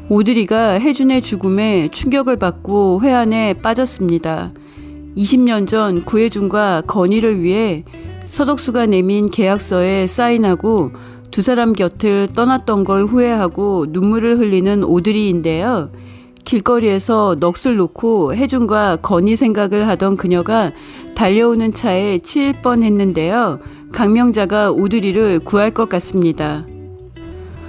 오드리가 혜준의 죽음에 충격을 받고 회한에 빠졌습니다. 20년 전 구혜준과 건희를 위해 서덕수가 내민 계약서에 사인하고 두 사람 곁을 떠났던 걸 후회하고 눈물을 흘리는 오드리인데요. 길거리에서 넋을 놓고 혜준과 건희 생각을 하던 그녀가 달려오는 차에 치일 뻔했는데요. 강명자가 오드리를 구할 것 같습니다.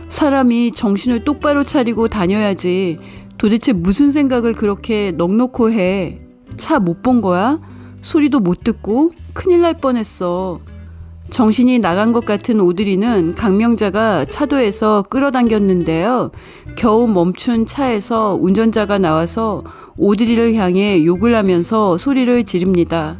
사람이 정신을 똑바로 차리고 다녀야지. 도대체 무슨 생각을 그렇게 넋놓고 해. 차 못 본 거야? 소리도 못 듣고? 큰일 날 뻔했어. 정신이 나간 것 같은 오드리는 강명자가 차도에서 끌어당겼는데요. 겨우 멈춘 차에서 운전자가 나와서 오드리를 향해 욕을 하면서 소리를 지릅니다.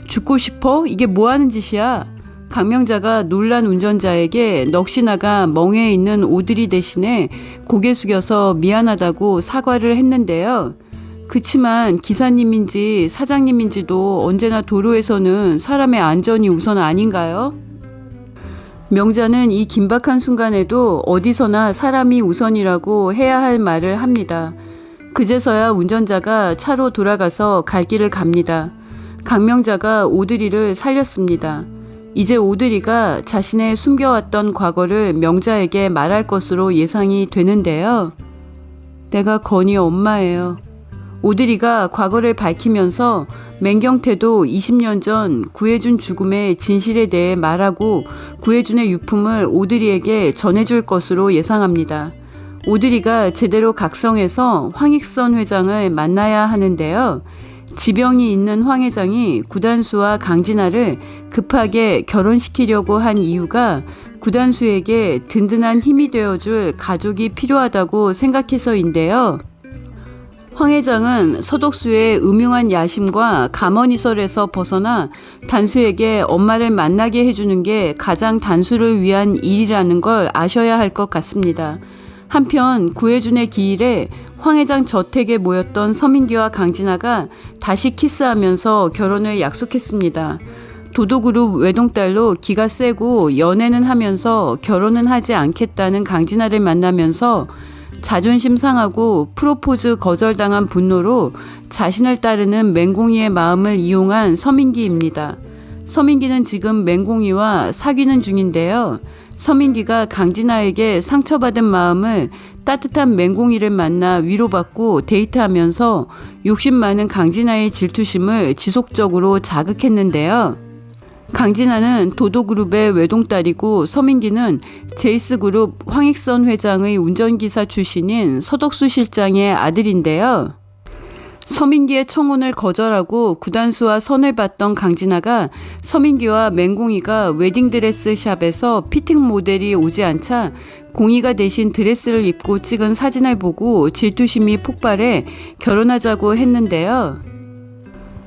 죽고 싶어? 이게 뭐 하는 짓이야? 강명자가 놀란 운전자에게 넋이 나가 멍해 있는 오드리 대신에 고개 숙여서 미안하다고 사과를 했는데요. 그치만 기사님인지 사장님인지도 언제나 도로에서는 사람의 안전이 우선 아닌가요? 명자는 이 긴박한 순간에도 어디서나 사람이 우선이라고 해야 할 말을 합니다. 그제서야 운전자가 차로 돌아가서 갈 길을 갑니다. 강명자가 오드리를 살렸습니다. 이제 오드리가 자신의 숨겨왔던 과거를 명자에게 말할 것으로 예상이 되는데요. 내가 건희 엄마예요. 오드리가 과거를 밝히면서 맹경태도 20년 전 구혜준 죽음의 진실에 대해 말하고 구혜준의 유품을 오드리에게 전해줄 것으로 예상합니다. 오드리가 제대로 각성해서 황익선 회장을 만나야 하는데요. 지병이 있는 황 회장이 구단수와 강진아를 급하게 결혼시키려고 한 이유가 구단수에게 든든한 힘이 되어줄 가족이 필요하다고 생각해서인데요. 황 회장은 서덕수의 음흉한 야심과 가머니설에서 벗어나 단수에게 엄마를 만나게 해주는 게 가장 단수를 위한 일이라는 걸 아셔야 할 것 같습니다. 한편 구혜준의 기일에 황 회장 저택에 모였던 서민기와 강진아가 다시 키스하면서 결혼을 약속했습니다. 도도그룹 외동딸로 기가 세고 연애는 하면서 결혼은 하지 않겠다는 강진아를 만나면서 자존심 상하고 프로포즈 거절당한 분노로 자신을 따르는 맹공이의 마음을 이용한 서민기입니다. 서민기는 지금 맹공이와 사귀는 중인데요. 서민기가 강진아에게 상처받은 마음을 따뜻한 맹공이를 만나 위로받고 데이트하면서 욕심 많은 강진아의 질투심을 지속적으로 자극했는데요. 강진아는 도도그룹의 외동딸이고 서민기는 제이스그룹 황익선 회장의 운전기사 출신인 서덕수 실장의 아들인데요. 서민기의 청혼을 거절하고 구단수와 선을 봤던 강진아가 서민기와 맹공이가 웨딩드레스 샵에서 피팅 모델이 오지 않자 공이가 대신 드레스를 입고 찍은 사진을 보고 질투심이 폭발해 결혼하자고 했는데요.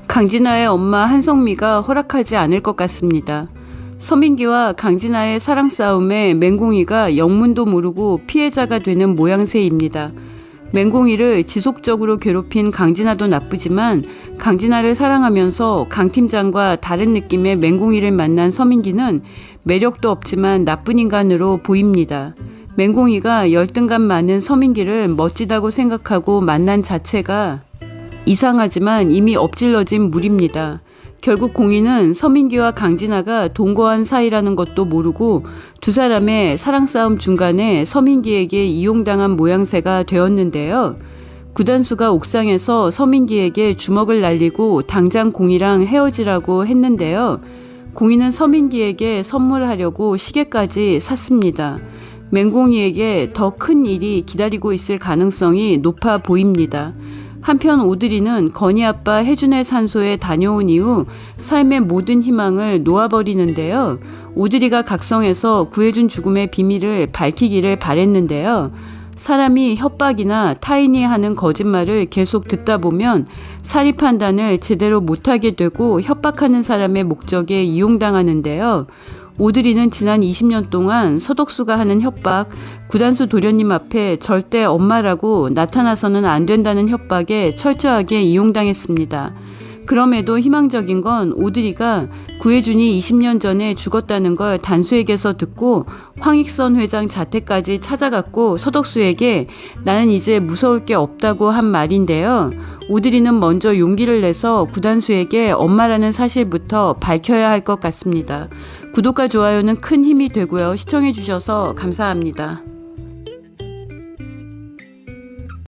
강진아의 엄마 한성미가 허락하지 않을 것 같습니다. 서민기와 강진아의 사랑 싸움에 맹공이가 영문도 모르고 피해자가 되는 모양새입니다. 맹공이를 지속적으로 괴롭힌 강진아도 나쁘지만 강진아를 사랑하면서 강 팀장과 다른 느낌의 맹공이를 만난 서민기는 매력도 없지만 나쁜 인간으로 보입니다. 맹공이가 열등감 많은 서민기를 멋지다고 생각하고 만난 자체가 이상하지만 이미 엎질러진 물입니다. 결국 공인은 서민기와 강진아가 동거한 사이라는 것도 모르고 두 사람의 사랑 싸움 중간에 서민기에게 이용당한 모양새가 되었는데요. 구단수가 옥상에서 서민기에게 주먹을 날리고 당장 공이랑 헤어지라고 했는데요. 공인은 서민기에게 선물하려고 시계까지 샀습니다. 맹공이에게 더 큰 일이 기다리고 있을 가능성이 높아 보입니다. 한편 오드리는 건희 아빠 혜준의 산소에 다녀온 이후 삶의 모든 희망을 놓아버리는데요. 오드리가 각성해서 구혜준 죽음의 비밀을 밝히기를 바랬는데요. 사람이 협박이나 타인이 하는 거짓말을 계속 듣다 보면 사리 판단을 제대로 못하게 되고 협박하는 사람의 목적에 이용당하는데요. 오드리는 지난 20년 동안 서덕수가 하는 협박, 구단수 도련님 앞에 절대 엄마라고 나타나서는 안 된다는 협박에 철저하게 이용당했습니다. 그럼에도 희망적인 건 오드리가 구혜준이 20년 전에 죽었다는 걸 단수에게서 듣고 황익선 회장 자택까지 찾아갔고 서덕수에게 나는 이제 무서울 게 없다고 한 말인데요. 오드리는 먼저 용기를 내서 구단수에게 엄마라는 사실부터 밝혀야 할 것 같습니다. 구독과 좋아요는 큰 힘이 되고요. 시청해 주셔서 감사합니다.